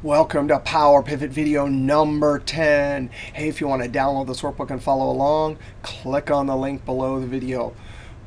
Welcome to PowerPivot video number 10. Hey, if you want to download this workbook and follow along, click on the link below the video.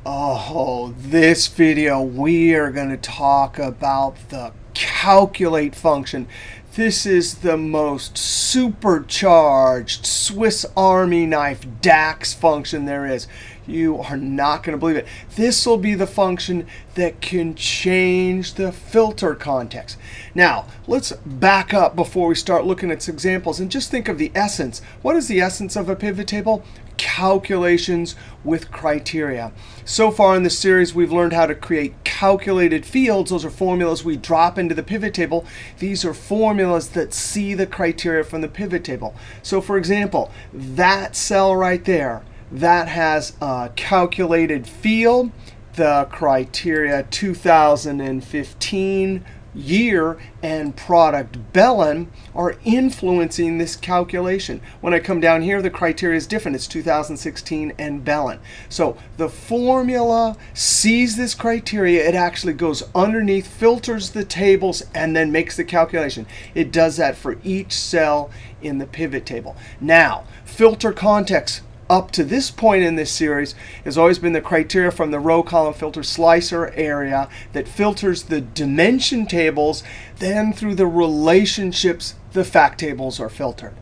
Oh, this video we are going to talk about the calculate function. This is the most supercharged Swiss Army knife DAX function there is. You are not going to believe it. This will be the function that can change the filter context. Now, let's back up before we start looking at some examples and just think of the essence. What is the essence of a pivot table? Calculations with criteria. So far in this series, we've learned how to create calculated fields. Those are formulas we drop into the pivot table. These are formulas that see the criteria from the pivot table. So for example, that cell right there, that has a calculated field. The criteria 2015 year and product Bellin are influencing this calculation. When I come down here, the criteria is different. It's 2016 and Bellin. So the formula sees this criteria. It actually goes underneath, filters the tables, and then makes the calculation. It does that for each cell in the pivot table. Now, filter context. Up to this point in this series has always been the criteria from the row column filter slicer area that filters the dimension tables. Then through the relationships, the fact tables are filtered.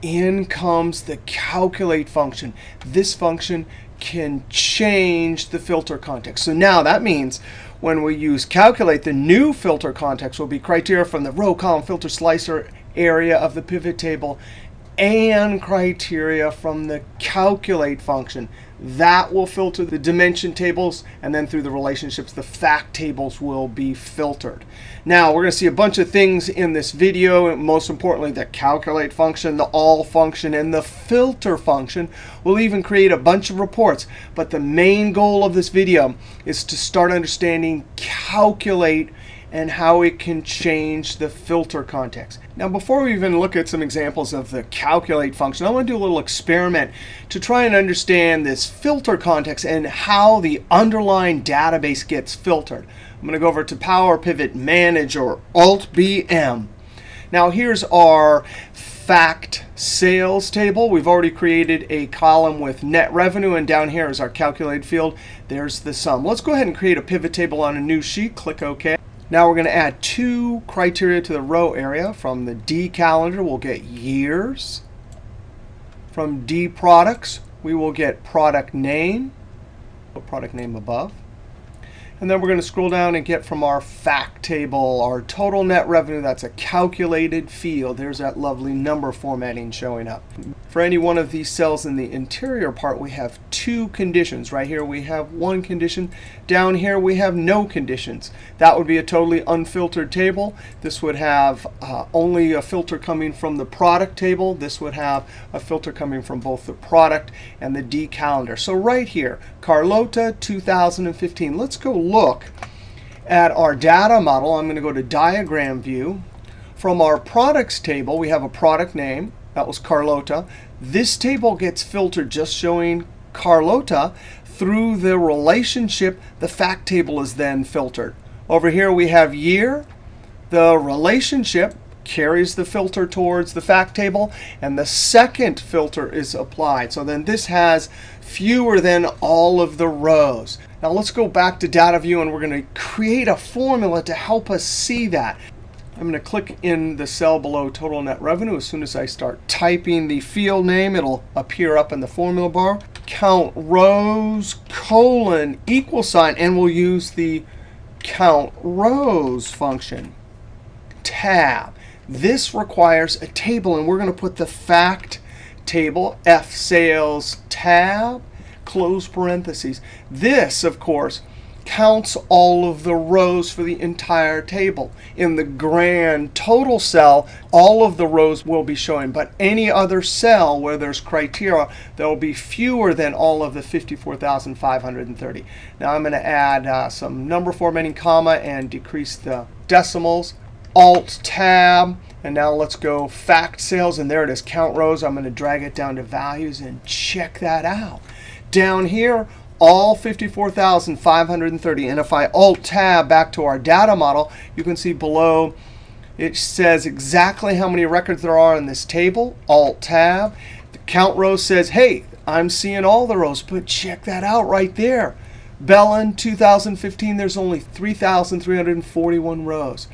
In comes the calculate function. This function can change the filter context. So now that means when we use calculate, the new filter context will be criteria from the row column filter slicer area of the pivot table and criteria from the calculate function. That will filter the dimension tables, and then through the relationships, the fact tables will be filtered. Now, we're going to see a bunch of things in this video, and most importantly, the calculate function, the all function, and the filter function. We'll even create a bunch of reports. But the main goal of this video is to start understanding calculate and how it can change the filter context. Now, before we even look at some examples of the calculate function, I want to do a little experiment to try and understand this filter context and how the underlying database gets filtered. I'm going to go over to PowerPivot Manage, or Alt-BM. Now, here's our fact sales table. We've already created a column with net revenue, and down here is our calculated field. There's the sum. Let's go ahead and create a pivot table on a new sheet. Click OK. Now we're going to add two criteria to the row area. From the D calendar, we'll get years. From D products, we will get product name. Put product name above. And then we're going to scroll down and get from our fact table our total net revenue. That's a calculated field. There's that lovely number formatting showing up. For any one of these cells in the interior part, we have two conditions. Right here we have one condition. Down here we have no conditions. That would be a totally unfiltered table. This would have only a filter coming from the product table. This would have a filter coming from both the product and the D calendar. So right here, Carlota 2015. Let's go look at our data model. I'm going to go to diagram view. From our products table, we have a product name. That was Carlota. This table gets filtered just showing Carlota. Through the relationship, the fact table is then filtered. Over here we have year. The relationship carries the filter towards the fact table, and the second filter is applied. So then this has fewer than all of the rows. Now let's go back to data view, and we're going to create a formula to help us see that. I'm going to click in the cell below total net revenue. As soon as I start typing the field name, it'll appear up in the formula bar. Count rows, colon, equal sign, and we'll use the count rows function. Tab. This requires a table, and we're going to put the fact table, F sales tab, close parentheses. This, of course, counts all of the rows for the entire table. In the grand total cell, all of the rows will be showing. But any other cell where there's criteria, there will be fewer than all of the 54,530. Now I'm going to add some number formatting, comma, and decrease the decimals. Alt-Tab. And now let's go fact sales. And there it is, count rows. I'm going to drag it down to values and check that out. Down here, all 54,530. And if I Alt-Tab back to our data model, you can see below It says exactly how many records there are in this table. Alt-Tab. The count row says, hey, I'm seeing all the rows, but check that out right there. Bellin 2015, there's only 3,341 rows.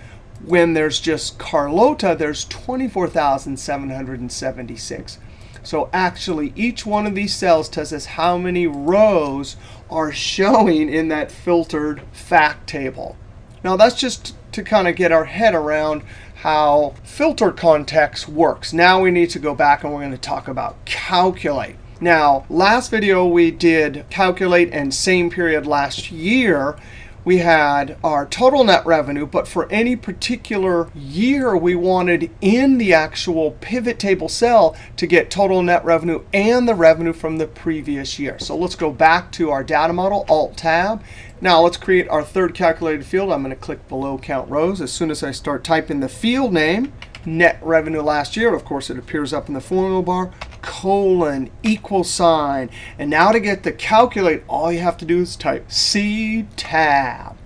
When there's just Carlota, there's 24,776. So actually, each one of these cells tells us how many rows are showing in that filtered fact table. Now, that's just to kind of get our head around how filter context works. Now we need to go back and we're going to talk about calculate. Now, last video we did calculate and same period last year. We had our total net revenue, but for any particular year, we wanted in the actual pivot table cell to get total net revenue and the revenue from the previous year. So let's go back to our data model, Alt-Tab. Now let's create our third calculated field. I'm going to click below count rows. As soon as I start typing the field name, net revenue last year, of course, it appears up in the formula bar, colon, equal sign. And now to get the calculate, all you have to do is type C-tab.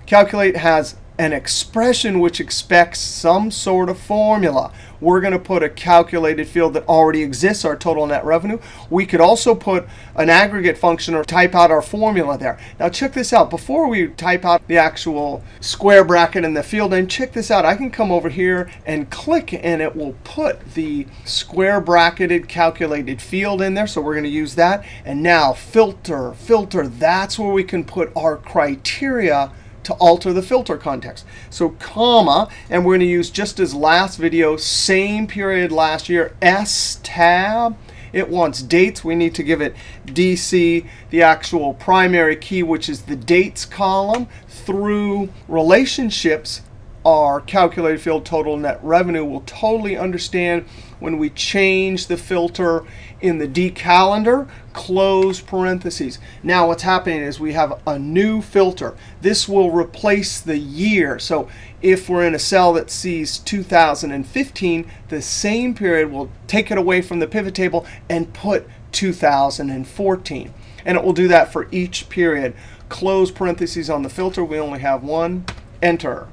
Calculate has an expression which expects some sort of formula. We're going to put a calculated field that already exists, our total net revenue. We could also put an aggregate function or type out our formula there. Now check this out. Before we type out the actual square bracket in the field name, check this out. I can come over here and click, and it will put the square bracketed calculated field in there. So we're going to use that. And now filter, filter. That's where we can put our criteria to alter the filter context. So comma, and we're going to use just as last video, same period last year, S-tab. It wants dates. We need to give it DC, the actual primary key, which is the dates column. Through relationships, our calculated field total net revenue will totally understand when we change the filter in the D calendar, close parentheses. Now what's happening is we have a new filter. This will replace the year. So if we're in a cell that sees 2015, the same period will take it away from the pivot table and put 2014. And it will do that for each period. Close parentheses on the filter. We only have one. Enter.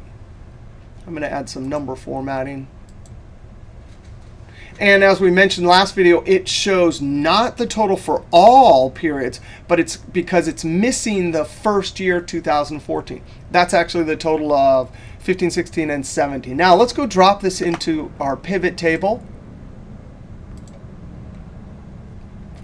I'm going to add some number formatting. And as we mentioned last video, it shows not the total for all periods, but it's because it's missing the first year, 2014. That's actually the total of 15, 16, and 17. Now let's go drop this into our pivot table.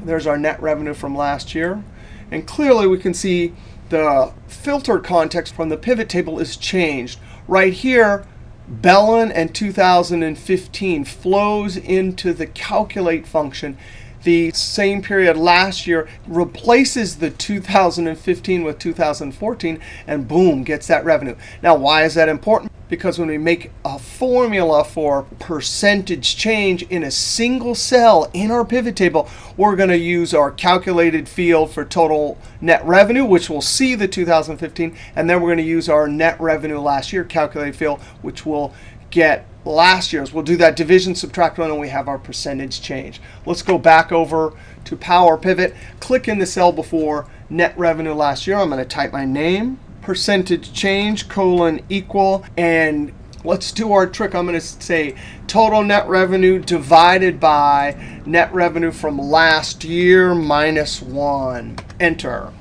There's our net revenue from last year. And clearly we can see the filter context from the pivot table is changed. Right here, Bellin and 2015 flows into the calculate function. The same period last year replaces the 2015 with 2014, and boom, gets that revenue. Now, why is that important? Because when we make a formula for percentage change in a single cell in our pivot table, we're going to use our calculated field for total net revenue, which will see the 2015, and then we're going to use our net revenue last year calculated field, which will get last year's. We'll do that division, subtract 1, and we have our percentage change. Let's go back over to PowerPivot. Click in the cell before net revenue last year. I'm going to type my name, percentage change, colon, equal, and let's do our trick. I'm going to say total net revenue divided by net revenue from last year minus 1. Enter.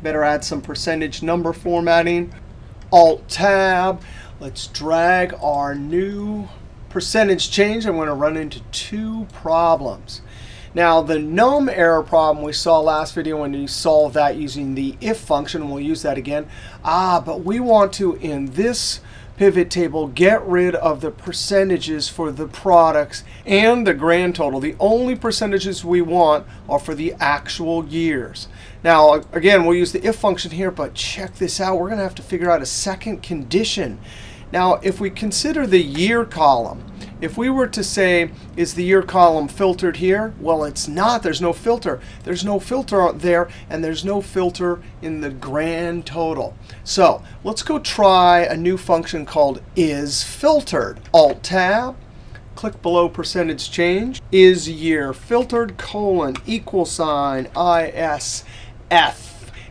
Better add some percentage number formatting. Alt-Tab. Let's drag our new percentage change. I'm going to run into two problems. Now, the num error problem we saw last video when we solved that using the if function, we'll use that again. But we want to, in this pivot table, get rid of the percentages for the products and the grand total. The only percentages we want are for the actual years. Now, again, we'll use the if function here, but check this out. We're going to have to figure out a second condition. Now, if we consider the year column, if we were to say, is the year column filtered here? Well, it's not. There's no filter. There's no filter out there, and there's no filter in the grand total. So let's go try a new function called isFiltered. Alt-Tab. Click below percentage change. Is year filtered, colon, equal sign, ISF.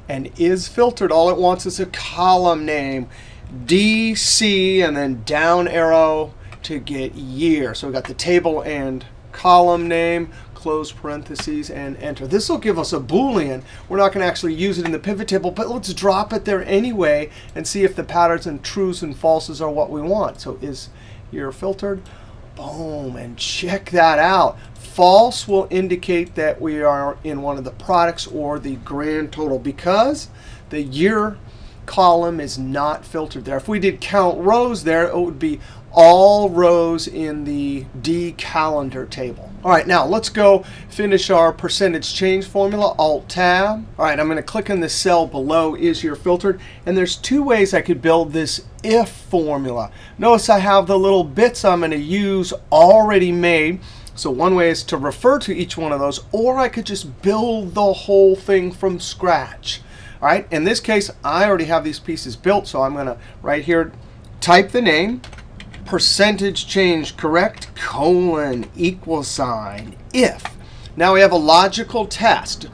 And isFiltered, all it wants is a column name. DC, and then down arrow to get year. So we got the table and column name, close parentheses, and enter. This will give us a Boolean. We're not going to actually use it in the pivot table, but let's drop it there anyway and see if the patterns and trues and falses are what we want. So is year filtered? Boom, and check that out. False will indicate that we are in one of the products or the grand total because the year column is not filtered there. If we did count rows there, it would be all rows in the D calendar table. All right, now let's go finish our percentage change formula, Alt-Tab. All right, I'm going to click in the cell below is year filtered. And there's two ways I could build this if formula. Notice I have the little bits I'm going to use already made. So one way is to refer to each one of those, or I could just build the whole thing from scratch. All right, in this case, I already have these pieces built, so I'm going to, right here, type the name, percentage change correct, colon, equal sign, if. Now we have a logical test.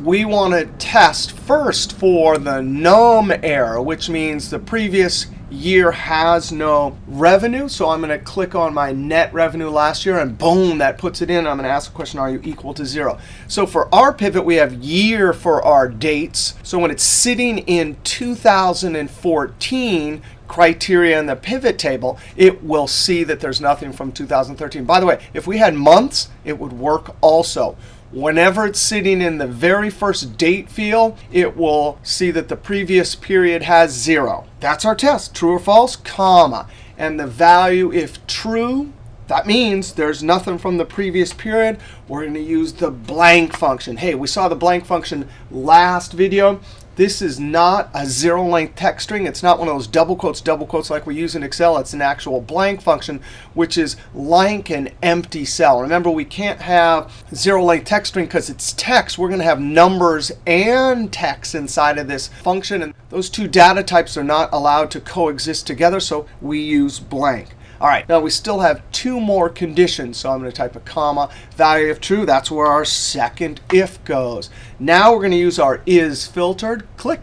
We want to test first for the num error, which means the previous year has no revenue. So I'm going to click on my net revenue last year, and boom, that puts it in. I'm going to ask the question, are you equal to 0? So for our pivot, we have year for our dates. So when it's sitting in 2014 criteria in the pivot table, it will see that there's nothing from 2013. By the way, if we had months, it would work also. Whenever it's sitting in the very first date field, it will see that the previous period has 0. That's our test, true or false, comma. And the value, if true, that means there's nothing from the previous period. We're going to use the blank function. Hey, we saw the blank function last video. This is not a zero-length text string. It's not one of those double quotes like we use in Excel. It's an actual blank function, which is like an empty cell. Remember, we can't have zero-length text string because it's text. We're going to have numbers and text inside of this function. And those two data types are not allowed to coexist together, so we use blank. All right, now we still have two more conditions. So I'm going to type a comma, value if true. That's where our second if goes. Now we're going to use our is filtered. Click.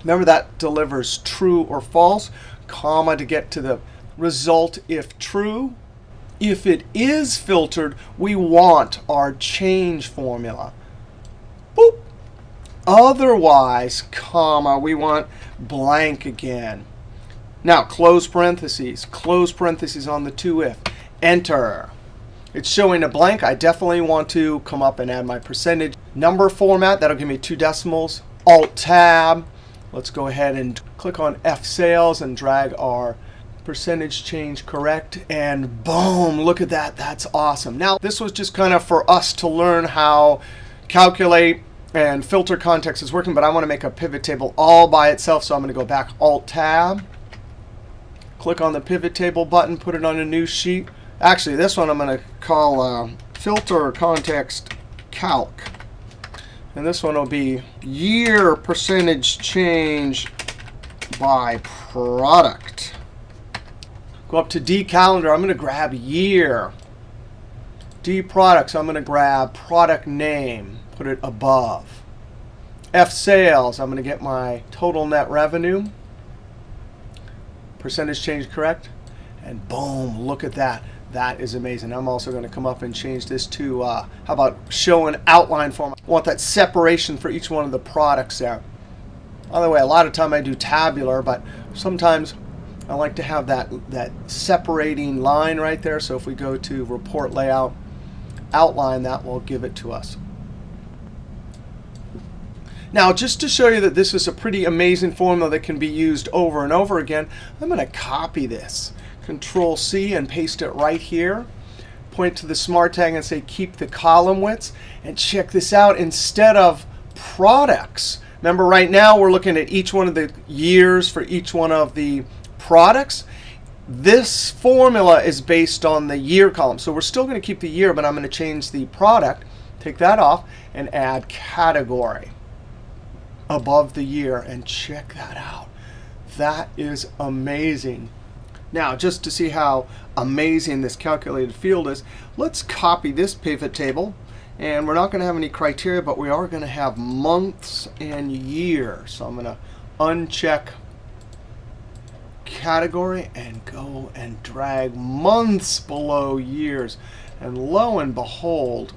Remember that delivers true or false. Comma to get to the result if true. If it is filtered, we want our change formula. Boop. Otherwise, comma, we want blank again. Now, close parentheses on the to if. Enter. It's showing a blank. I definitely want to come up and add my percentage number format. That'll give me 2 decimals. Alt-Tab. Let's go ahead and click on F sales and drag our percentage change correct. And boom, look at that. That's awesome. Now, this was just kind of for us to learn how calculate and filter context is working. But I want to make a pivot table all by itself. So I'm going to go back Alt-Tab. Click on the pivot table button, put it on a new sheet. Actually, this one I'm going to call filter context calc. And this one will be year percentage change by product. Go up to D calendar. I'm going to grab year. D products, I'm going to grab product name, put it above. F sales, I'm going to get my total net revenue. Percentage change correct. And boom, look at that. That is amazing. I'm also going to come up and change this to, how about show an outline form. I want that separation for each one of the products there. By the way, a lot of time I do tabular, but sometimes I like to have that separating line right there. So if we go to report layout, outline, that will give it to us. Now, just to show you that this is a pretty amazing formula that can be used over and over again, I'm going to copy this. Control-C and paste it right here. Point to the Smart tag and say keep the column widths. And check this out. Instead of products, remember right now we're looking at each one of the years for each one of the products. This formula is based on the year column. So we're still going to keep the year, but I'm going to change the product, take that off, and add category above the year. And check that out. That is amazing. Now, just to see how amazing this calculated field is, let's copy this pivot table. And we're not going to have any criteria, but we are going to have months and years. So I'm going to uncheck category and go and drag months below years. And lo and behold,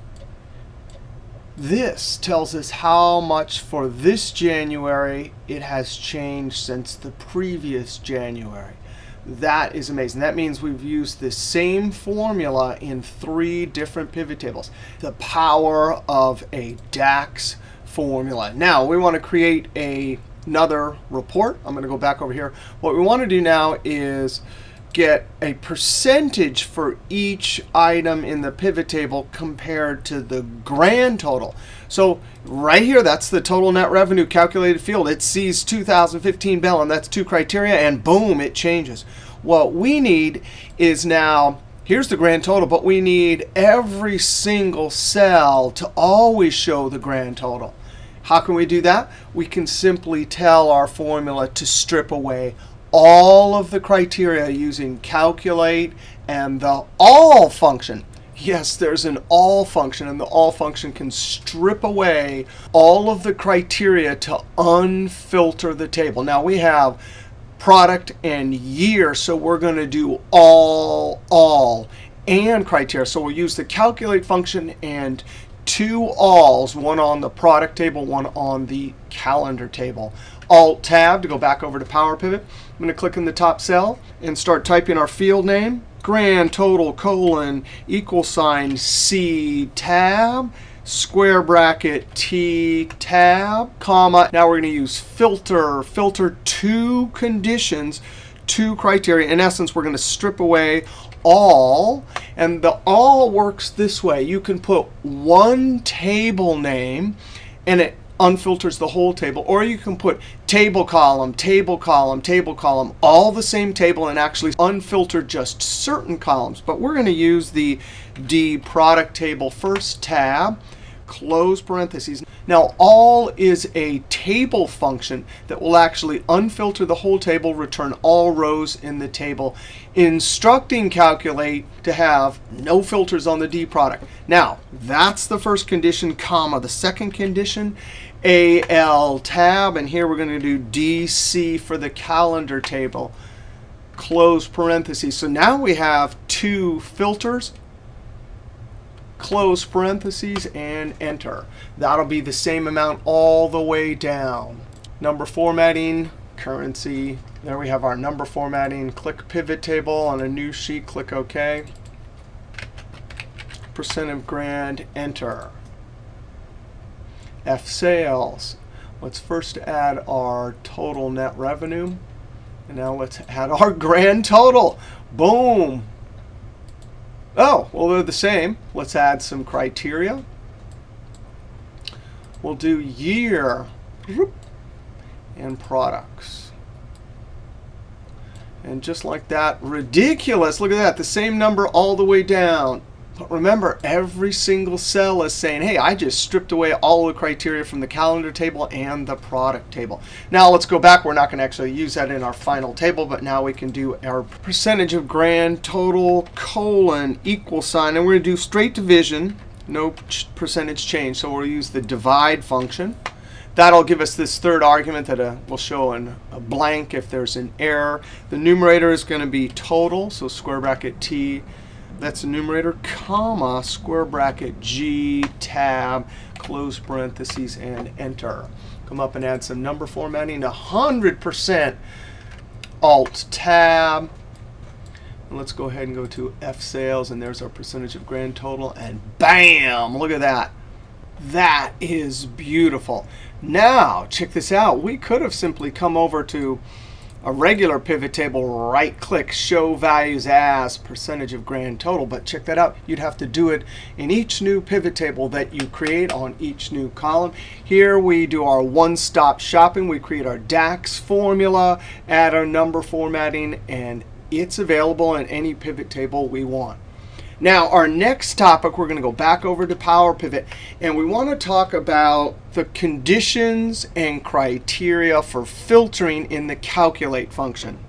this tells us how much for this January it has changed since the previous January. That is amazing. That means we've used the same formula in 3 different pivot tables. The power of a DAX formula. Now, we want to create another report. I'm going to go back over here. What we want to do now is get a percentage for each item in the pivot table compared to the grand total. So right here, that's the total net revenue calculated field. It sees 2015 Bellin. That's 2 criteria, and boom, it changes. What we need is now, here's the grand total, but we need every single cell to always show the grand total. How can we do that? We can simply tell our formula to strip away all of the criteria using calculate and the all function. Yes, there's an all function, and the all function can strip away all of the criteria to unfilter the table. Now we have product and year, so we're going to do all, and criteria. So we'll use the calculate function and 2 alls, one on the product table, one on the calendar table. Alt-Tab to go back over to PowerPivot. I'm going to click in the top cell and start typing our field name. Grand total colon equal sign C tab, square bracket T tab, comma. Now we're going to use filter. Filter 2 conditions, 2 criteria. In essence, we're going to strip away all. And the all works this way. You can put one table name, and it unfilters the whole table. Or you can put table column, table column, table column, all the same table, and actually unfilter just certain columns. But we're going to use the D product table first, tab, close parentheses. Now, all is a table function that will actually unfilter the whole table, return all rows in the table, instructing calculate to have no filters on the D product. Now, that's the first condition, comma. The second condition, AL tab, and here we're going to do DC for the calendar table, close parentheses. So now we have 2 filters, close parentheses, and enter. That'll be the same amount all the way down. Number formatting, currency. There we have our number formatting. Click pivot table on a new sheet, click OK. Percent of grand, enter. F sales. Let's first add our total net revenue. And now let's add our grand total. Boom. Oh, well, they're the same. Let's add some criteria. We'll do year and products. And just like that, ridiculous. Look at that, the same number all the way down. But remember, every single cell is saying, hey, I just stripped away all the criteria from the calendar table and the product table. Now let's go back. We're not going to actually use that in our final table, but now we can do our percentage of grand total colon equal sign. And we're going to do straight division, no percentage change. So we'll use the divide function. That'll give us this third argument that will show a blank if there's an error. The numerator is going to be total, so square bracket T. That's the numerator, comma, square bracket G, tab, close parentheses, and enter. Come up and add some number formatting, 100%, Alt-Tab. And let's go ahead and go to F sales, and there's our percentage of grand total, and bam, look at that. That is beautiful. Now, check this out. We could have simply come over to a regular pivot table, right-click, show values as percentage of grand total. But check that out. You'd have to do it in each new pivot table that you create on each new column. Here we do our one-stop shopping. We create our DAX formula, add our number formatting, and it's available in any pivot table we want. Now, our next topic, we're going to go back over to PowerPivot, and we want to talk about the conditions and criteria for filtering in the calculate function.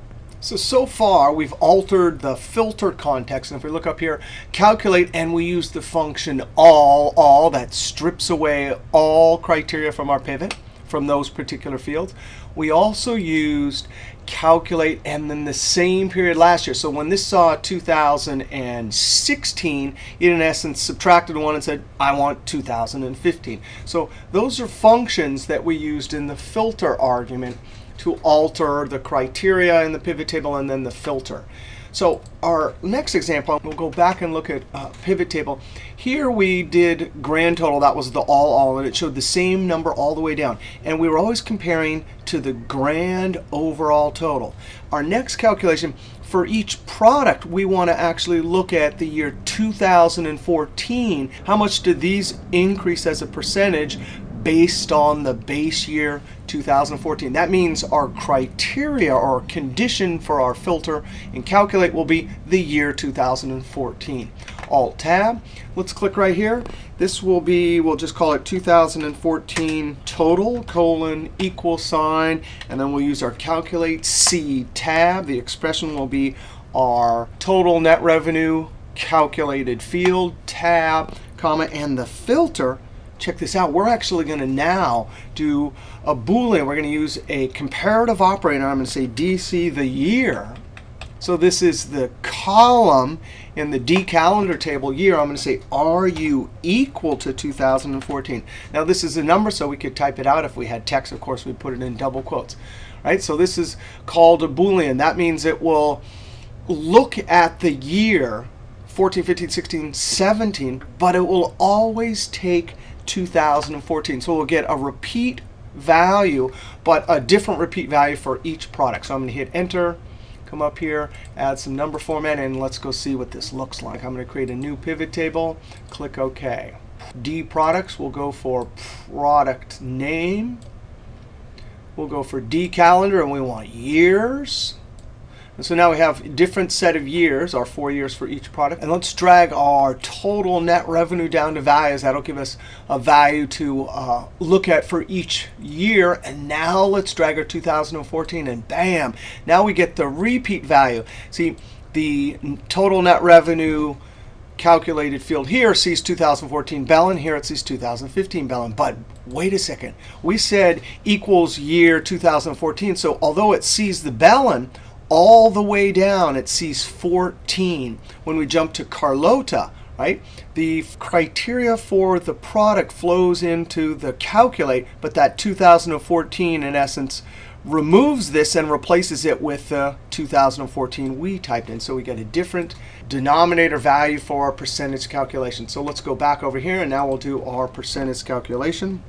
So far, we've altered the filter context. And if we look up here, calculate, and we use the function all that strips away all criteria from our pivot. from those particular fields. We also used calculate and then the same period last year. So when this saw 2016, it in essence subtracted 1 and said, I want 2015. So those are functions that we used in the filter argument to alter the criteria in the pivot table and then the filter. So our next example, we'll go back and look at pivot table. Here we did grand total. That was the all, and it showed the same number all the way down. And we were always comparing to the grand overall total. Our next calculation, for each product, we want to actually look at the year 2014. How much did these increase as a percentage based on the base year 2014? That means our criteria or condition for our filter and calculate will be the year 2014. Alt-Tab. Let's click right here. This will be, we'll just call it 2014 total, colon, equal sign, and then we'll use our Calculate C tab. The expression will be our total net revenue calculated field, tab, comma, and the filter. Check this out. We're actually going to now do a Boolean. We're going to use a comparative operator. I'm going to say DC the year. So this is the column in the D calendar table year. I'm going to say, are you equal to 2014? Now this is a number, so we could type it out. If we had text, of course, we'd put it in double quotes. Right? So this is called a Boolean. That means it will look at the year 14, 15, 16, 17, but it will always take 2014. So we'll get a repeat value, but a different repeat value for each product. So I'm going to hit Enter, come up here, add some number format, and let's go see what this looks like. I'm going to create a new pivot table, click OK. D products, we'll go for product name. We'll go for D calendar, and we want years. And so now we have a different set of years, our 4 years for each product. And let's drag our total net revenue down to values. That'll give us a value to look at for each year. And now let's drag our 2014, and bam, now we get the repeat value. See, the total net revenue calculated field here sees 2014 Bellin. Here it sees 2015 Bellin. But wait a second. We said equals year 2014. So although it sees the Bellin, all the way down it sees 14. When we jump to Carlota, right, the criteria for the product flows into the calculate, but that 2014 in essence removes this and replaces it with the 2014 we typed in. So we get a different denominator value for our percentage calculation. So let's go back over here, and now we'll do our percentage calculation.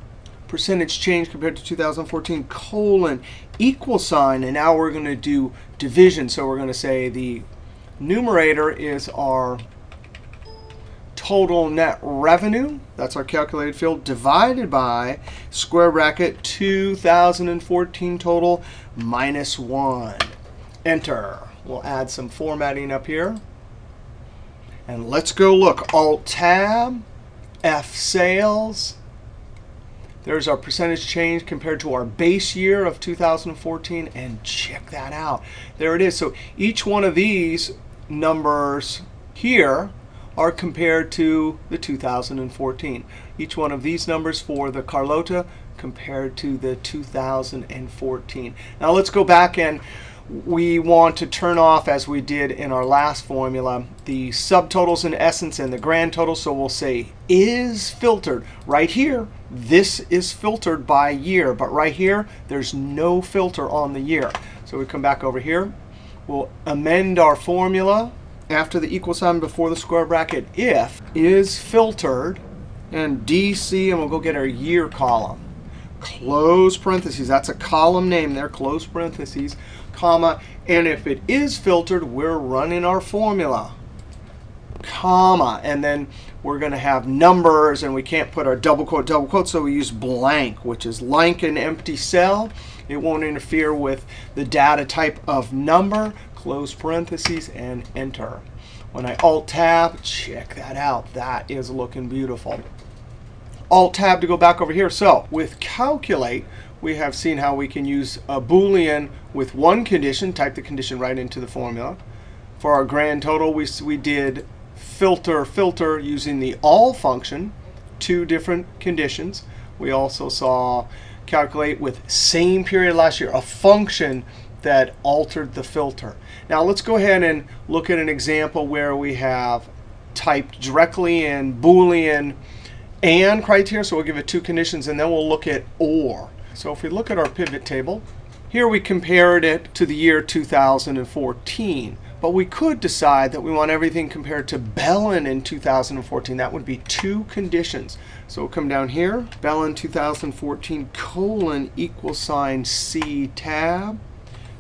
Percentage change compared to 2014, colon, equal sign, and now we're going to do division. So we're going to say the numerator is our total net revenue. That's our calculated field, divided by square bracket 2014 total minus 1. Enter. We'll add some formatting up here. And let's go look. Alt-Tab, F sales. There's our percentage change compared to our base year of 2014. And check that out. There it is. So each one of these numbers here are compared to the 2014. Each one of these numbers for the Carlota compared to the 2014. Now let's go back, and we want to turn off, as we did in our last formula, the subtotals in essence and the grand total. So we'll say is filtered. Right here, this is filtered by year. But right here, there's no filter on the year. So we come back over here. We'll amend our formula. After the equal sign before the square bracket, if is filtered, and DC, and we'll go get our year column. Close parentheses. That's a column name there. Close parentheses, comma. And if it is filtered, we're running our formula, comma. And then we're going to have numbers, and we can't put our double quote, so we use blank, which is like an empty cell. It won't interfere with the data type of number. Close parentheses, and enter. When I Alt-Tab, check that out. That is looking beautiful. Alt-Tab to go back over here. So with calculate, we have seen how we can use a Boolean with one condition, type the condition right into the formula. For our grand total, we did filter using the all function, two different conditions. We also saw calculate with same period last year, a function that altered the filter. Now let's go ahead and look at an example where we have typed directly in Boolean and criteria. So we'll give it two conditions, and then we'll look at or. So if we look at our pivot table, here we compared it to the year 2014. But we could decide that we want everything compared to Bellin in 2014. That would be two conditions. So we'll come down here, Bellin 2014 colon equal sign C tab,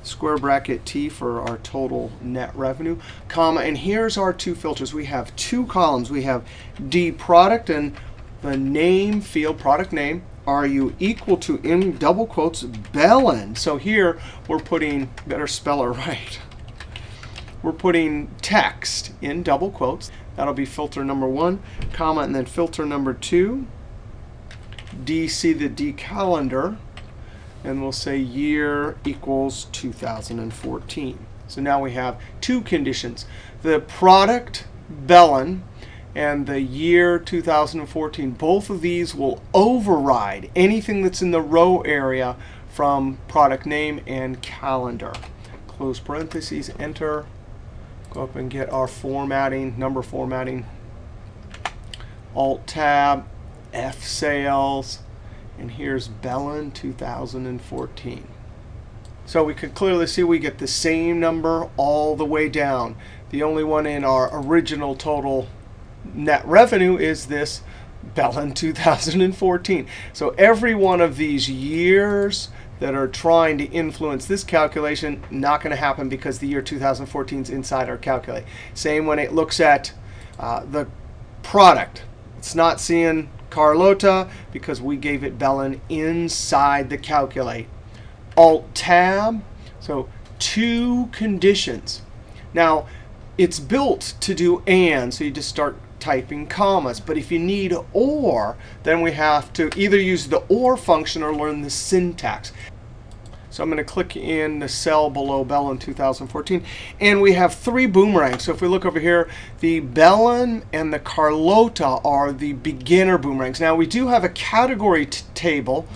square bracket T for our total net revenue, comma. And here's our two filters. We have two columns. We have D product and the name field, product name. Are you equal to, in double quotes, Bellin? So here we're putting, better spell it right. We're putting text in double quotes. That'll be filter number 1, comma, and then filter number 2, DC the D calendar, and we'll say year equals 2014. So now we have two conditions. The product, Bellin, and the year 2014, both of these will override anything that's in the row area from product name and calendar. Close parentheses, enter. Go up and get our formatting, number formatting. Alt-Tab, F sales, and here's Bellin 2014. So we can clearly see we get the same number all the way down. The only one in our original total net revenue is this Bellin 2014. So every one of these years that are trying to influence this calculation, not going to happen because the year 2014 is inside our calculate. Same when it looks at the product. It's not seeing Carlota because we gave it Bellin inside the calculate. Alt-Tab, so two conditions. Now, it's built to do and, so you just start typing commas. But if you need or, then we have to either use the or function or learn the syntax. So I'm going to click in the cell below Bellin 2014. And we have three boomerangs. So if we look over here, the Bellin and the Carlota are the beginner boomerangs. Now, we do have a category table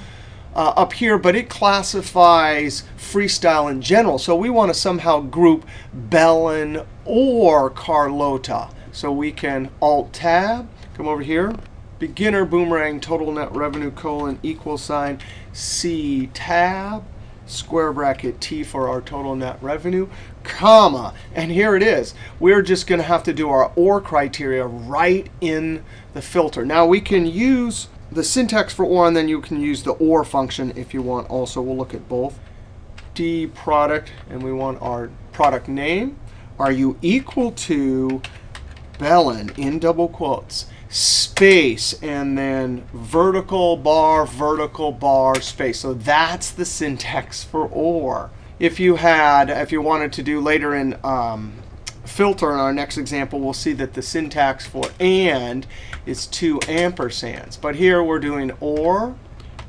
up here, but it classifies freestyle in general. So we want to somehow group Bellin or Carlota. So we can Alt-Tab, come over here, beginner boomerang total net revenue colon equal sign C tab, square bracket T for our total net revenue, comma. And here it is. We're just going to have to do our or criteria right in the filter. Now we can use the syntax for or, and then you can use the or function if you want also. We'll look at both. D product, and we want our product name. Are you equal to Bellin in double quotes, space, and then vertical bar, space. So that's the syntax for or. If you wanted to do later in filter in our next example, we'll see that the syntax for and is two ampersands. But here we're doing or,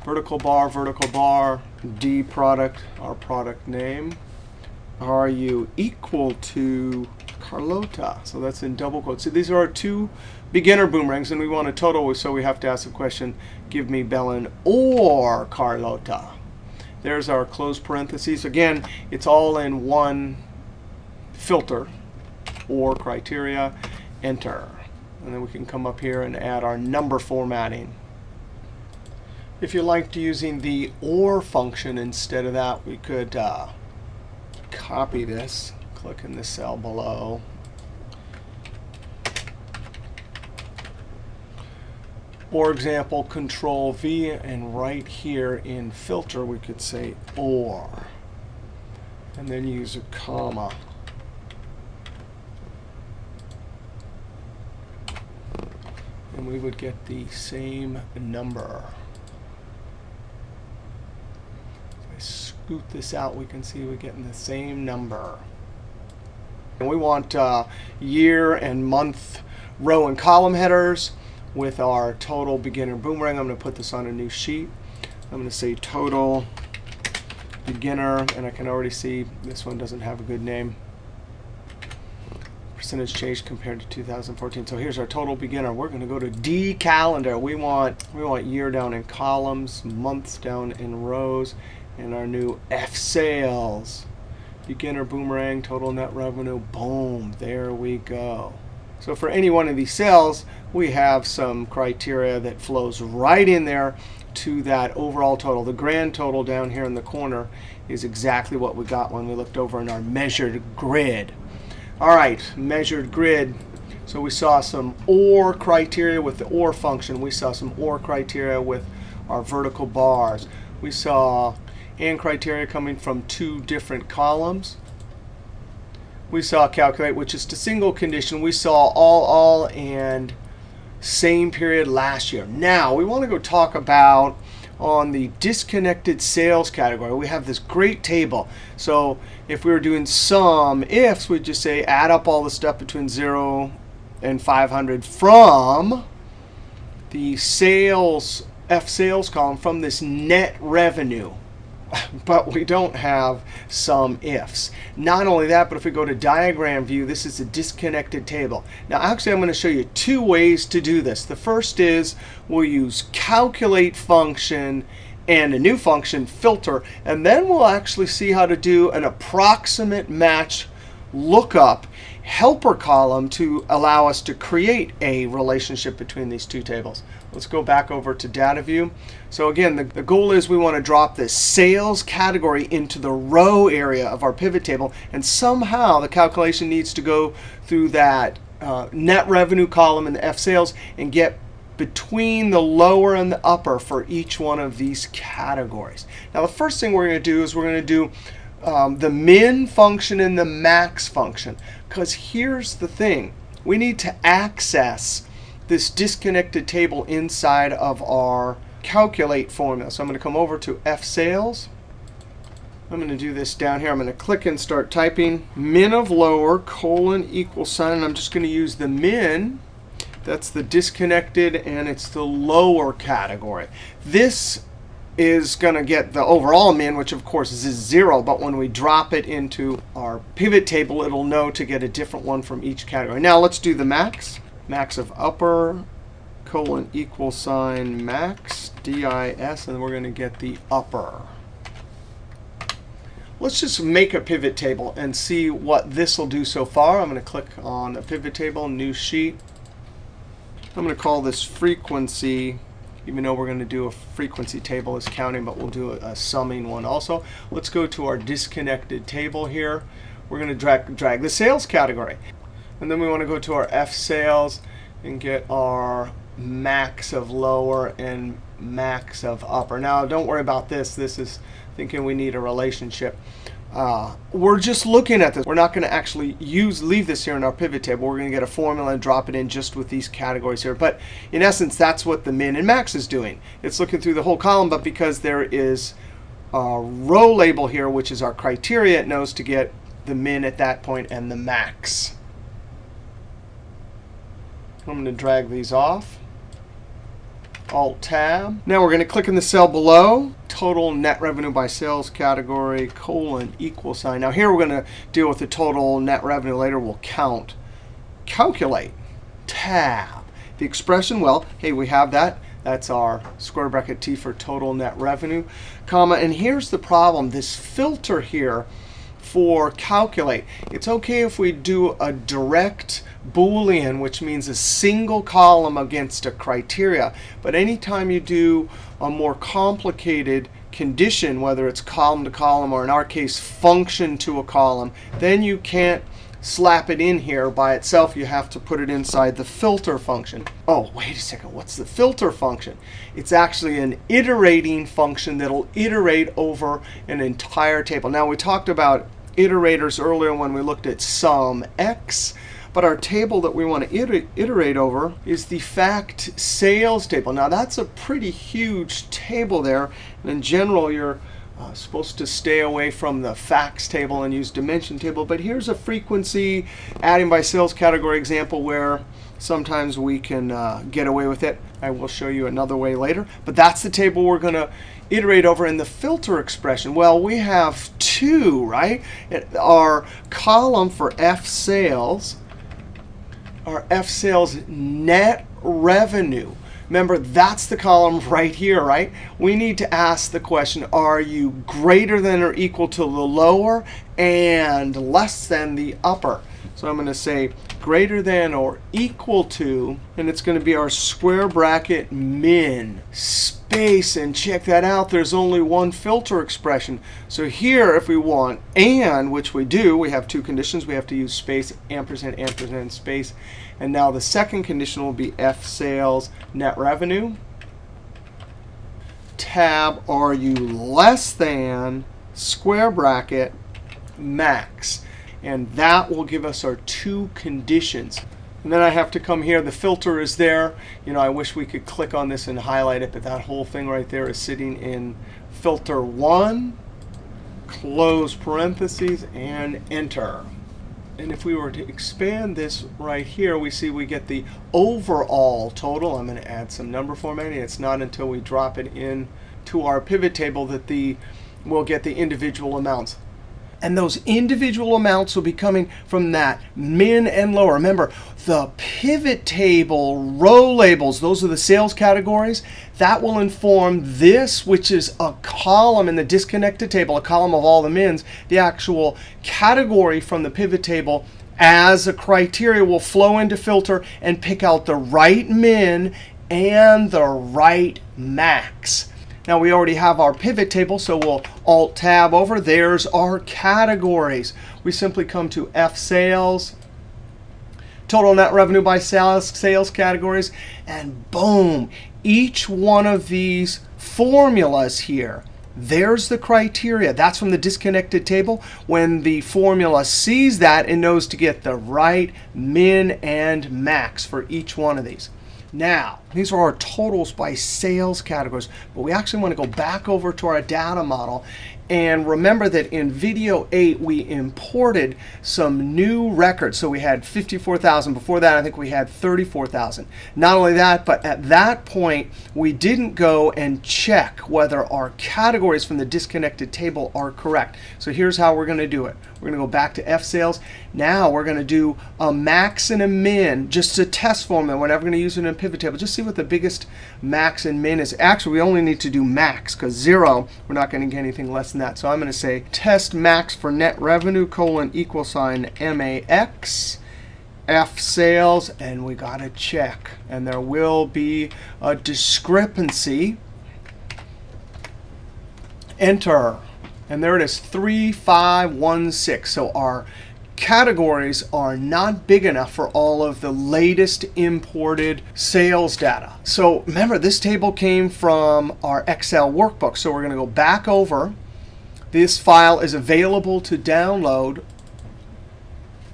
vertical bar, D product, our product name. Are you equal to Carlota? So that's in double quotes. So these are our two beginner boomerangs, and we want a total, so we have to ask the question, give me Bellin or Carlota. There's our close parentheses. Again, it's all in one filter, or criteria, enter. And then we can come up here and add our number formatting. If you liked using the or function instead of that, we could copy this, click in the cell below. For example, Control V, and right here in filter, we could say or, and then use a comma. And we would get the same number. If I scoot this out, we can see we're getting the same number. And we want year and month row and column headers with our total beginner boomerang. I'm going to put this on a new sheet. I'm going to say total beginner, and I can already see this one doesn't have a good name. percentage change compared to 2014. So here's our total beginner. We're going to go to D calendar. We want year down in columns, months down in rows, and our new F sales. Beginner boomerang, total net revenue, boom, there we go. So for any one of these cells, we have some criteria that flows right in there to that overall total. The grand total down here in the corner is exactly what we got when we looked over in our measured grid. All right, measured grid. So we saw some OR criteria with the OR function. We saw some OR criteria with our vertical bars. We saw and criteria coming from 2 different columns. We saw calculate, which is to single condition. We saw all, and same period last year. Now, we want to go talk about on the disconnected sales category. We have this great table. So if we were doing sum ifs, we'd just say add up all the stuff between 0 and 500 from the sales, F sales column, from this net revenue. But we don't have sum ifs. Not only that, but if we go to diagram view, this is a disconnected table. Now, actually, I'm going to show you 2 ways to do this. The first is we'll use calculate function and a new function, filter, and then we'll actually see how to do an approximate match lookup helper column to allow us to create a relationship between these 2 tables. Let's go back over to data view. So again, the goal is we want to drop this sales category into the row area of our pivot table. And somehow the calculation needs to go through that net revenue column in the F sales and get between the lower and the upper for each one of these categories. Now, the first thing we're going to do is we're going to do the min function and the max function. Because here's the thing. We need to access this disconnected table inside of our calculate formula. So I'm going to come over to F sales. I'm going to do this down here. I'm going to click and start typing min of lower colon equal sign. And I'm just going to use the min. That's the disconnected, and it's the lower category. This is going to get the overall min, which of course is 0. But when we drop it into our pivot table, it'll know to get a different one from each category. Now let's do the max. Max of upper colon equal sign max dis, and we're going to get the upper. Let's just make a pivot table and see what this will do so far. I'm going to click on the pivot table, new sheet. I'm going to call this frequency, even though we're going to do a frequency table as counting, but we'll do a summing one also. Let's go to our disconnected table here. We're going to drag the sales category. And then we want to go to our F sales and get our max of lower and max of upper. Now, don't worry about this. This is thinking we need a relationship. We're just looking at this. We're not going to actually leave this here in our pivot table. We're going to get a formula and drop it in just with these categories here. But in essence, that's what the min and max is doing. It's looking through the whole column, but because there is a row label here, which is our criteria, it knows to get the min at that point and the max. I'm going to drag these off. Alt-Tab. Now we're going to click in the cell below. Total net revenue by sales category, colon, equal sign. Now here we're going to deal with the total net revenue. Later we'll count. Calculate. Tab. The expression, well, hey, we have that. That's our square bracket T for total net revenue, comma. And here's the problem. This filter here for calculate. It's OK if we do a direct Boolean, which means a single column against a criteria. But anytime you do a more complicated condition, whether it's column to column or in our case function to a column, then you can't slap it in here by itself. You have to put it inside the filter function. Oh, wait a second. What's the filter function? It's actually an iterating function that'll iterate over an entire table. Now, we talked about iterators earlier when we looked at sum x. But our table that we want to iterate over is the fact sales table. Now, that's a pretty huge table there. And in general, you're supposed to stay away from the facts table and use dimension table. But here's a frequency adding by sales category example where sometimes we can get away with it. I will show you another way later. But that's the table we're going to iterate over. In the filter expression, well, we have 2, right? Our column for F sales our F sales net revenue. Remember, that's the column right here, right? We need to ask the question, are you greater than or equal to the lower and less than the upper? So I'm going to say greater than or equal to, and it's going to be our square bracket min space. And check that out, there's only one filter expression. So here, if we want and, which we do, we have two conditions. We have to use space, ampersand, ampersand, space. And now the second condition will be F sales net revenue. Tab, are you less than square bracket max? And that will give us our two conditions. And then I have to come here. The filter is there. You know, I wish we could click on this and highlight it, but that whole thing right there is sitting in filter 1, close parentheses, and enter. And if we were to expand this right here, we see we get the overall total. I'm going to add some number formatting. It's not until we drop it in to our pivot table that we'll get the individual amounts. And those individual amounts will be coming from that min and lower. Remember, the pivot table row labels, those are the sales categories. That will inform this, which is a column in the disconnected table, a column of all the mins. The actual category from the pivot table as a criteria will flow into filter and pick out the right min and the right max. Now we already have our pivot table, so we'll Alt-Tab over. There's our categories. We simply come to F sales, total net revenue by sales categories, and boom, each one of these formulas here, there's the criteria. That's from the disconnected table. When the formula sees that, it knows to get the right min and max for each one of these. Now, these are our totals by sales categories, but we actually want to go back over to our data model. And remember that in video 8, we imported some new records. So we had 54,000. Before that, I think we had 34,000. Not only that, but at that point, we didn't go and check whether our categories from the disconnected table are correct. So here's how we're going to do it. We're going to go back to F sales. Now we're going to do a max and a min, just a test formula. We're never going to use it in a pivot table. Just see what the biggest max and min is. Actually, we only need to do max, because 0, we're not going to get anything less than that. So I'm going to say test max for net revenue colon equal sign MAX, F sales, and we got to check. And there will be a discrepancy. Enter. And there it is, 3516. So our categories are not big enough for all of the latest imported sales data. So remember, this table came from our Excel workbook. So we're going to go back over. This file is available to download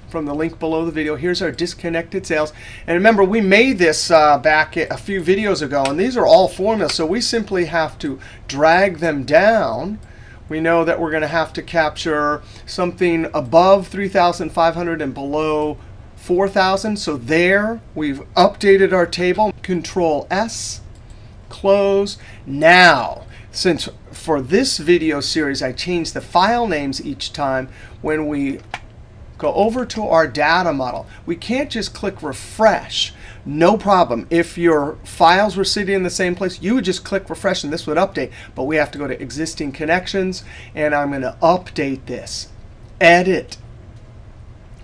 from the link below the video. Here's our disconnected sales. And remember, we made this back a few videos ago. And these are all formulas. So we simply have to drag them down. We know that we're going to have to capture something above 3,500 and below 4,000. So there, we've updated our table. Control S, close. Now, since for this video series, I changed the file names each time, when we go over to our data model, we can't just click refresh. No problem. If your files were sitting in the same place, you would just click refresh and this would update. But we have to go to existing connections, and I'm going to update this. Edit.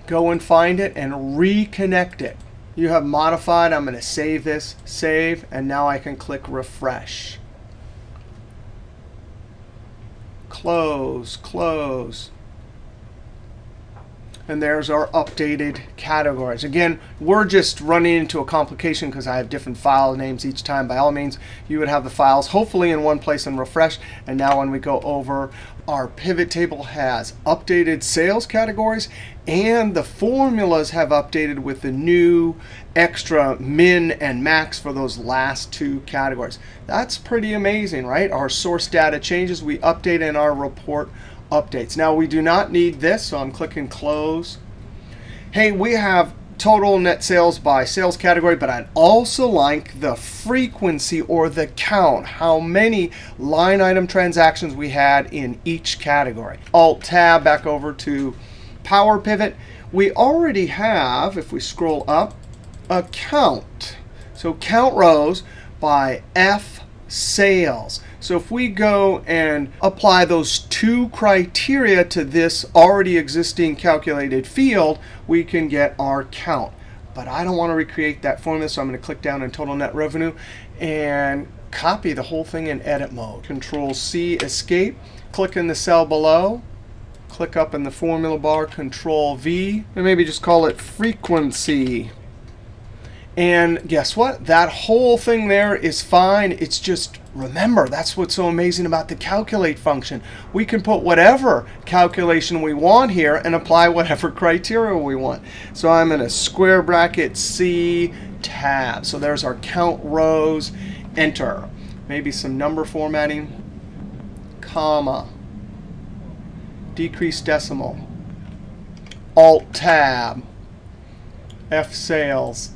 Go and find it and reconnect it. You have modified. I'm going to save this, save, and now I can click refresh. Close, close. And there's our updated categories. Again, we're just running into a complication because I have different file names each time. By all means, you would have the files hopefully in one place and refresh. And now when we go over, our pivot table has updated sales categories, and the formulas have updated with the new extra min and max for those last two categories. That's pretty amazing, right? Our source data changes, we update, and our report updates. Now we do not need this, so I'm clicking close. Hey, we have total net sales by sales category, but I'd also like the frequency or the count, how many line item transactions we had in each category. Alt-Tab back over to PowerPivot. We already have, if we scroll up, a count. So count rows by F sales. So if we go and apply those two criteria to this already existing calculated field, we can get our count. But I don't want to recreate that formula, so I'm going to click down in total net revenue and copy the whole thing in edit mode. Control C, escape, click in the cell below, click up in the formula bar, Control V, and maybe just call it frequency. And guess what? That whole thing there is fine. It's just, remember, that's what's so amazing about the calculate function. We can put whatever calculation we want here and apply whatever criteria we want. So I'm in a square bracket C tab. So there's our count rows, enter. Maybe some number formatting, comma, decrease decimal, alt tab, F sales.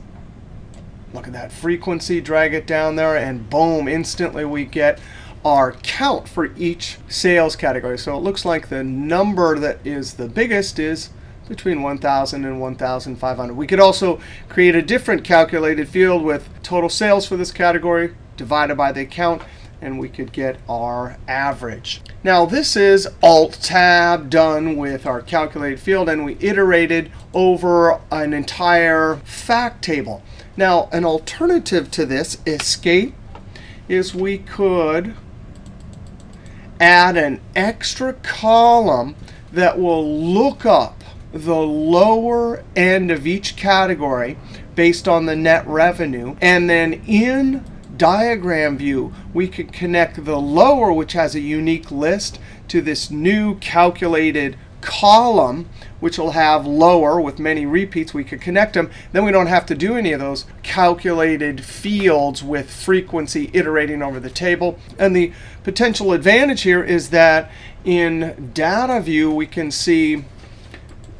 Look at that frequency, drag it down there, and boom, instantly we get our count for each sales category. So it looks like the number that is the biggest is between 1,000 and 1,500. We could also create a different calculated field with total sales for this category divided by the count, and we could get our average. Now this is Alt-Tab done with our calculated field, and we iterated over an entire fact table. Now an alternative to this, escape, is we could add an extra column that will look up the lower end of each category based on the net revenue. And then in diagram view, we could connect the lower, which has a unique list, to this new calculated column, which will have lower with many repeats. We could connect them. Then we don't have to do any of those calculated fields with frequency iterating over the table. And the potential advantage here is that in data view, we can see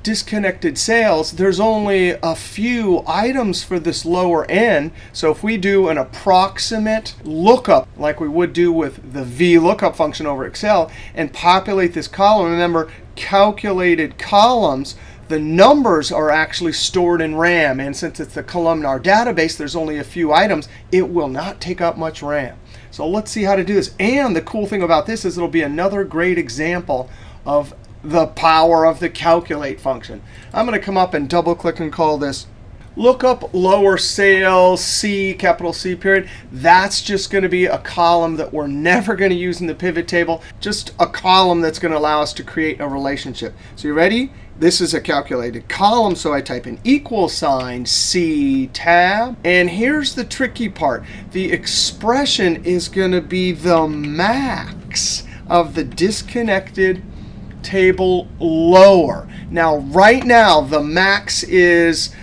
disconnected sales. There's only a few items for this lower end. So if we do an approximate lookup, like we would do with the VLOOKUP function over Excel, and populate this column, remember, calculated columns, the numbers are actually stored in RAM. And since it's a columnar database, there's only a few items. It will not take up much RAM. So let's see how to do this. And the cool thing about this is it'll be another great example of the power of the calculate function. I'm going to come up and double click and call this lookup lower sales C, capital C period. That's just going to be a column that we're never going to use in the pivot table, just a column that's going to allow us to create a relationship. So you ready? This is a calculated column, so I type in equal sign C tab. And here's the tricky part. The expression is going to be the max of the disconnected table lower. Now, right now, the max is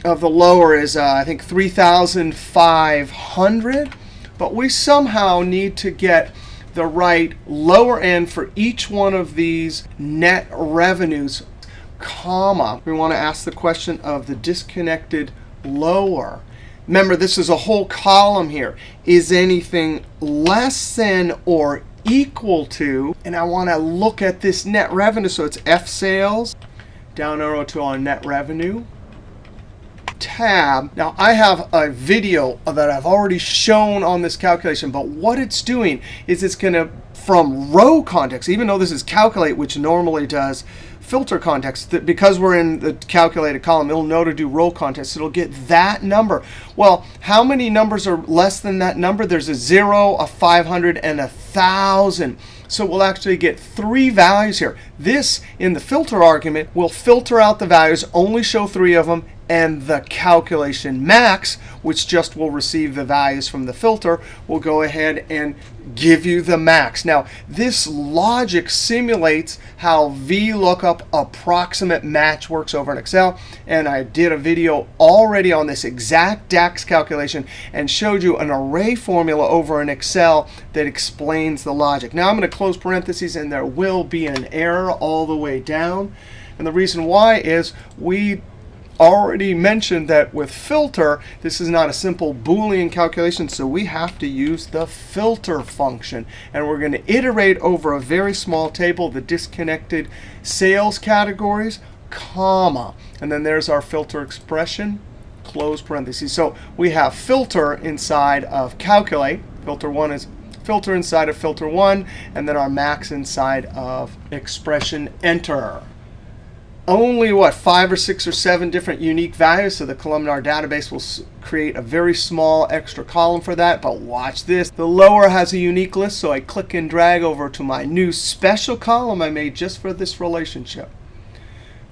of the lower is, I think, 3,500. But we somehow need to get the right lower end for each one of these net revenues, comma. We want to ask the question of the disconnected lower. Remember, this is a whole column here. Is anything less than or equal to, and I want to look at this net revenue. So it's F sales, down arrow to our net revenue, tab. Now I have a video that I've already shown on this calculation, but what it's doing is it's going to, from row context, even though this is calculate, which normally does filter context, that because we're in the calculated column, it'll know to do row context. It'll get that number. Well, how many numbers are less than that number? There's a 0, a 500, and a 1,000. So we'll actually get 3 values here. This, in the filter argument, will filter out the values, only show 3 of them, and the calculation max, which just will receive the values from the filter, will go ahead and give you the max. Now, this logic simulates how VLOOKUP approximate match works over in Excel. And I did a video already on this exact DAX calculation and showed you an array formula over in Excel that explains the logic. Now I'm going to close parentheses, and there will be an error all the way down. And the reason why is we already mentioned that with filter, this is not a simple Boolean calculation, so we have to use the filter function. And we're going to iterate over a very small table, the disconnected sales categories, comma. And then there's our filter expression, close parentheses. So we have filter inside of calculate. Filter 1 is filter inside of filter 1, and then our max inside of expression enter. Only, what, 5 or 6 or 7 different unique values, so the columnar database will create a very small extra column for that. But watch this. The lower has a unique list, so I click and drag over to my new special column I made just for this relationship.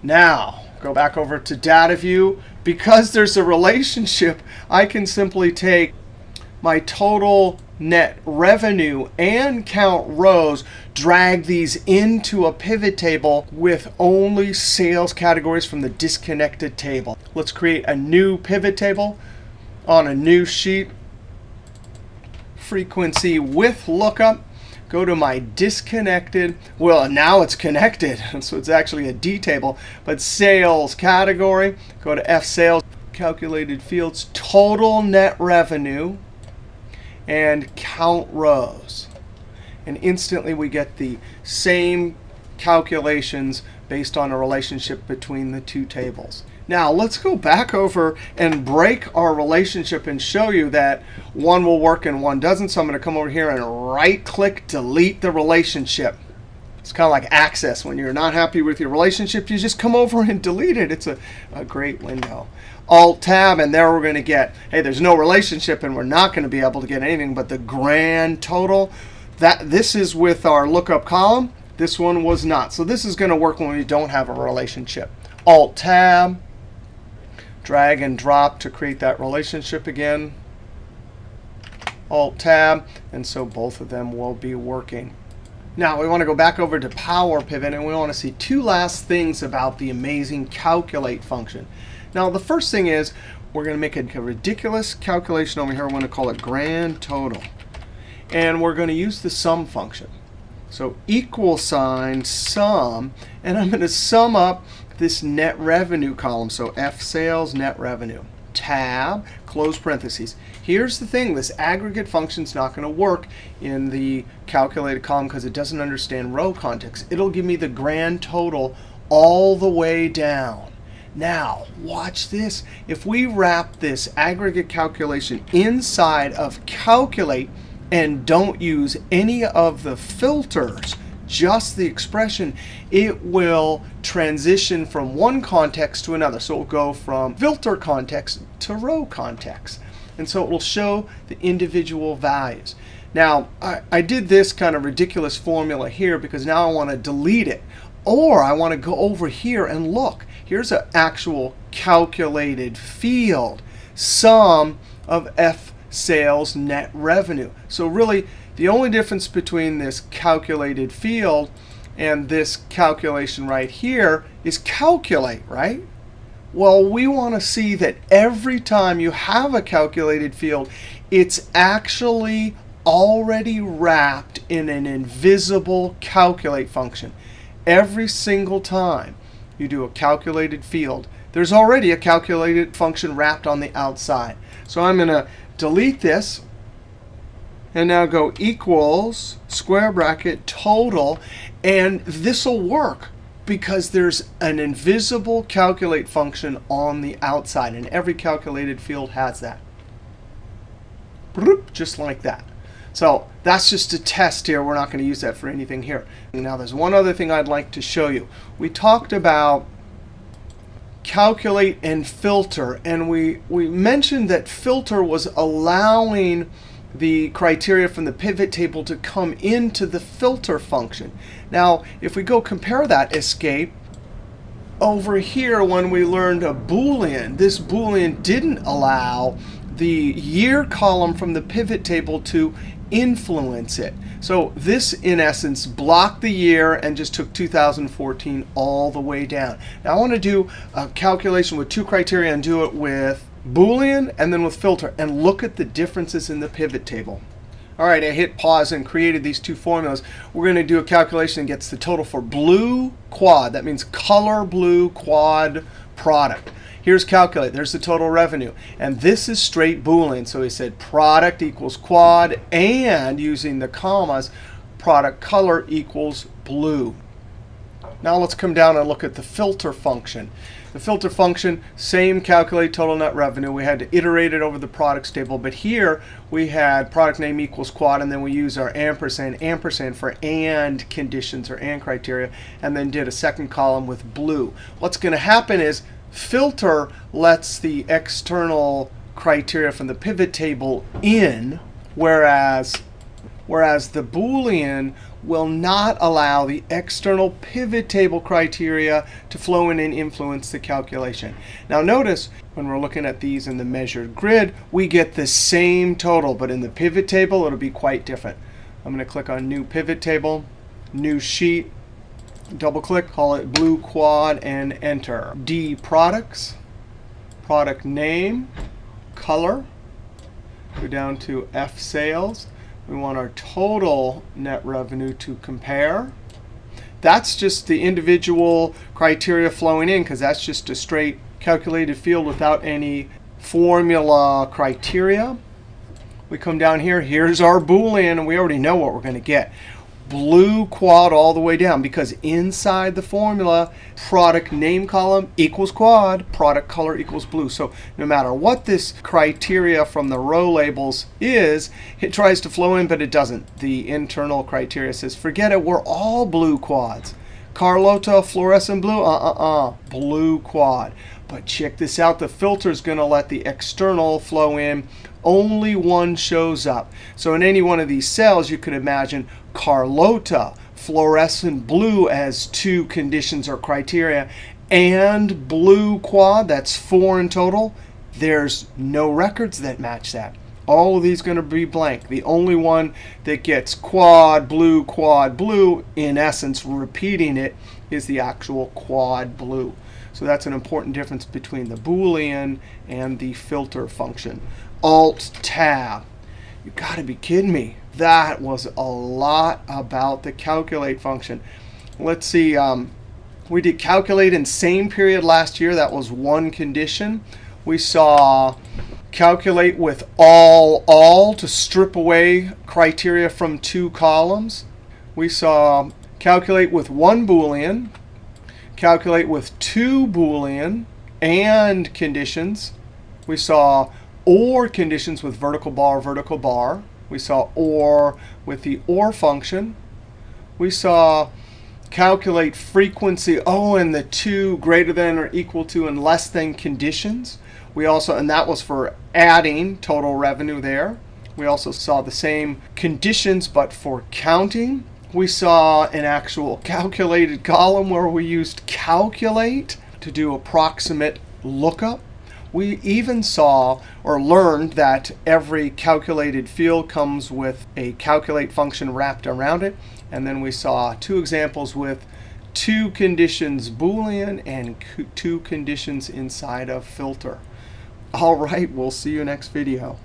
Now, go back over to data view. Because there's a relationship, I can simply take my total net revenue and count rows, drag these into a pivot table with only sales categories from the disconnected table. Let's create a new pivot table on a new sheet. Frequency with lookup. Go to my disconnected. Well, now it's connected, so it's actually a D table. But sales category. Go to F sales, calculated fields, total net revenue, and count rows. And instantly we get the same calculations based on a relationship between the two tables. Now let's go back over and break our relationship and show you that one will work and one doesn't. So I'm going to come over here and right-click, delete the relationship. It's kind of like Access. When you're not happy with your relationship, you just come over and delete it. It's a great window. Alt-Tab, and there we're going to get, hey, there's no relationship, and we're not going to be able to get anything but the grand total. This is with our lookup column. This one was not. So this is going to work when we don't have a relationship. Alt-Tab, drag and drop to create that relationship again. Alt-Tab, and so both of them will be working. Now we want to go back over to PowerPivot, and we want to see two last things about the amazing calculate function. Now the first thing is we're going to make a ridiculous calculation over here. We're going to call it grand total. And we're going to use the sum function. So equal sign sum, and I'm going to sum up this net revenue column. So F sales net revenue. Tab, close parentheses. Here's the thing. This aggregate function is not going to work in the calculated column because it doesn't understand row context. It'll give me the grand total all the way down. Now, watch this. If we wrap this aggregate calculation inside of calculate and don't use any of the filters, just the expression, it will transition from one context to another. So it will go from filter context to row context. And so it will show the individual values. Now, I did this kind of ridiculous formula here because now I want to delete it. Or I want to go over here and look. Here's an actual calculated field, sum of F sales net revenue. So really, the only difference between this calculated field and this calculation right here is calculate, right? Well, we want to see that every time you have a calculated field, it's actually already wrapped in an invisible calculate function. Every single time you do a calculated field, there's already a calculated function wrapped on the outside. So I'm going to delete this and now go equals square bracket total. And this will work because there's an invisible calculate function on the outside. And every calculated field has that. Just like that. So that's just a test here. We're not going to use that for anything here. Now there's one other thing I'd like to show you. We talked about calculate and filter. And we mentioned that filter was allowing the criteria from the pivot table to come into the filter function. Now if we go compare that, escape, over here when we learned a Boolean, this Boolean didn't allow the year column from the pivot table to influence it. So this, in essence, blocked the year and just took 2014 all the way down. Now I want to do a calculation with two criteria and do it with Boolean and then with filter. And look at the differences in the pivot table. All right, I hit pause and created these two formulas. We're going to do a calculation that gets the total for blue quad. That means color blue quad product. Here's calculate. There's the total revenue. And this is straight Boolean. So he said product equals quad, and using the commas, product color equals blue. Now let's come down and look at the filter function. The filter function, same calculate total net revenue. We had to iterate it over the products table. But here we had product name equals quad, and then we use our ampersand for and conditions or and criteria, and then did a second column with blue. What's going to happen is filter lets the external criteria from the pivot table in, whereas the Boolean will not allow the external pivot table criteria to flow in and influence the calculation. Now notice when we're looking at these in the measured grid, we get the same total, but in the pivot table, it'll be quite different. I'm going to click on New Pivot Table, New Sheet, double click, call it Blue Quad, and enter. D Products, Product Name, Color, go down to F Sales. We want our total net revenue to compare. That's just the individual criteria flowing in, because that's just a straight calculated field without any formula criteria. We come down here. Here's our Boolean, and we already know what we're going to get. Blue quad all the way down, because inside the formula, product name column equals quad, product color equals blue. So no matter what this criteria from the row labels is, it tries to flow in, but it doesn't. The internal criteria says, forget it, we're all blue quads. Carlota, fluorescent blue, blue quad. But check this out, the filter is going to let the external flow in. Only one shows up. So in any one of these cells, you could imagine Carlota, fluorescent blue as two conditions or criteria, and blue quad, that's 4 in total. There's no records that match that. All of these are going to be blank. The only one that gets quad, blue, in essence repeating it, is the actual quad blue. So that's an important difference between the Boolean and the filter function. Alt-Tab. You've got to be kidding me. That was a lot about the calculate function. Let's see. We did calculate in same period last year. That was one condition. We saw calculate with all to strip away criteria from 2 columns. We saw calculate with 1 Boolean, calculate with 2 Boolean and conditions. We saw OR conditions with vertical bar. We saw OR with the OR function. We saw calculate frequency, and the 2 greater than or equal to and less than conditions. We also, and that was for adding total revenue there. We also saw the same conditions, but for counting. We saw an actual calculated column where we used calculate to do approximate lookup. We even saw or learned that every calculated field comes with a calculate function wrapped around it. And then we saw 2 examples with 2 conditions Boolean and 2 conditions inside of filter. All right, we'll see you next video.